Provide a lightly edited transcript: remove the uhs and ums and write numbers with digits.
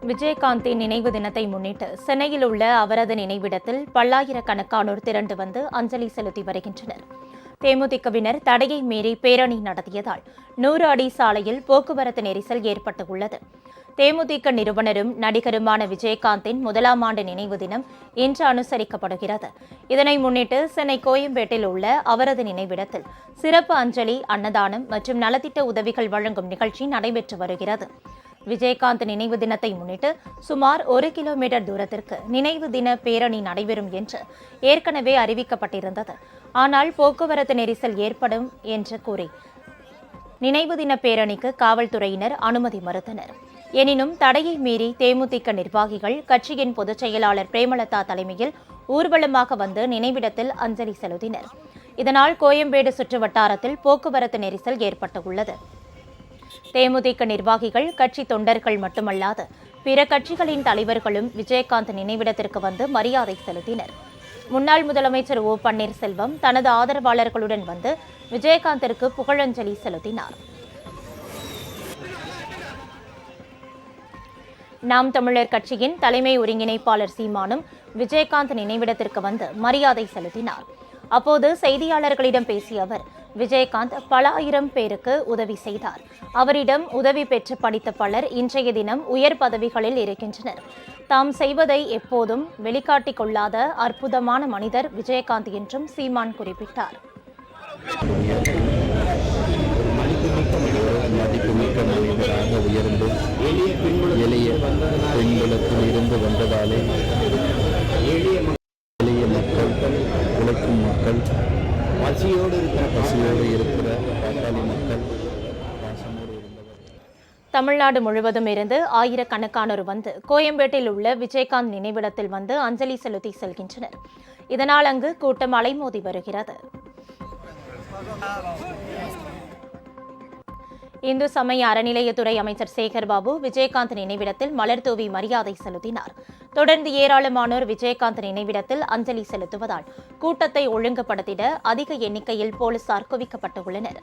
விஜயகாந்தின் நினைவு தினத்தை முன்னிட்டு சென்னையில் உள்ள அவரது நினைவிடத்தில் பல்லாயிரக்கணக்கானோர் திரண்டு வந்து அஞ்சலி செலுத்தி வருகின்றனர். தேமுதிகவினர் தடையை மீறி பேரணி நடத்தியதால் 100 அடி சாலையில் போக்குவரத்து நெரிசல் ஏற்பட்டுள்ளது. தேமுதிக நிறுவனரும் நடிகருமான விஜயகாந்தின் 1ஆம் ஆண்டு நினைவு தினம் இன்று அனுசரிக்கப்படுகிறது. இதனை முன்னிட்டு சென்னை கோயம்பேட்டில் உள்ள அவரது நினைவிடத்தில் சிறப்பு அஞ்சலி, அன்னதானம் மற்றும் நலத்திட்ட உதவிகள் வழங்கும் நிகழ்ச்சி நடைபெற்று வருகிறது. விஜயகாந்த் நினைவு தினத்தை முன்னிட்டு சுமார் 1 கிலோமீட்டர் தூரத்திற்கு நினைவு தின பேரணி நடைபெறும் என்று ஏற்கனவே அறிவிக்கப்பட்டிருந்தது. ஆனால் போக்குவரத்து நெரிசல் ஏற்படும் என்று கூறி நினைவு தின பேரணிக்கு காவல்துறையினர் அனுமதி மறுத்தனர். எனினும் தடையை மீறி தேமுதிக நிர்வாகிகள் கட்சியின் பொதுச் செயலாளர் பிரேமலதா தலைமையில் ஊர்வலமாக வந்து நினைவிடத்தில் அஞ்சலி செலுத்தினர். இதனால் கோயம்பேடு சுற்றுவட்டாரத்தில் போக்குவரத்து நெரிசல் ஏற்பட்டுள்ளது. தேமுதிக நிர்வாகிகள், கட்சி தொண்டர்கள் மட்டுமல்லாது பிற கட்சிகளின் தலைவர்களும் விஜயகாந்த் நினைவிடத்திற்கு வந்து மரியாதை செலுத்தினர். முன்னாள் முதலமைச்சர் ஓ பன்னீர்செல்வம் தனது ஆதரவாளர்களுடன் வந்து விஜயகாந்திற்கு புகழஞ்சலி செலுத்தினார். நாம் தமிழர் கட்சியின் தலைமை ஒருங்கிணைப்பாளர் சீமானும் விஜயகாந்த் நினைவிடத்திற்கு வந்து மரியாதை செலுத்தினார். அப்போது செய்தியாளர்களிடம் பேசிய அவர், விஜயகாந்த் பல ஆயிரம் பேருக்கு உதவி செய்தார். அவரிடம் உதவி பெற்று படித்த பலர் இன்றைய தினம் உயர் பதவிகளில் இருக்கின்றனர். தாம் செய்வதை எப்போதும் வெளிக்காட்டிக் கொள்ளாத அற்புதமான மனிதர் விஜயகாந்த் என்றும் சீமான் குறிப்பிட்டார். மதிப்புமிக்க மனிதராக உயர்ந்து எளிய பெண்களுக்கு இருந்து வந்ததாலே எளிய மக்கள், உழைக்கும் மக்கள், பசியோடு இருக்கிற பாட்டாளி மக்கள், பாசமோடு இருந்தவர். தமிழ்நாடு முழுவதும் இருந்து ஆயிரக்கணக்கானோர் வந்து கோயம்பேட்டில் உள்ள விஜயகாந்த் நினைவிடத்தில் வந்து அஞ்சலி செலுத்தி செல்கின்றனர். இதனால் அங்கு கூட்டம் அலைமோதி வருகிறது. இந்து சமய அறநிலையத்துறை அமைச்சர் சேகர்பாபு விஜயகாந்த் நினைவிடத்தில் மலர் தூவி மரியாதை செலுத்தினார். தொடர்ந்து ஏராளமானோர் விஜயகாந்த் நினைவிடத்தில் அஞ்சலி செலுத்துவதால் கூட்டத்தை ஒழுங்குபடுத்திட அதிக எண்ணிக்கையில் போலீசார் குவிக்கப்பட்டுள்ளனர்.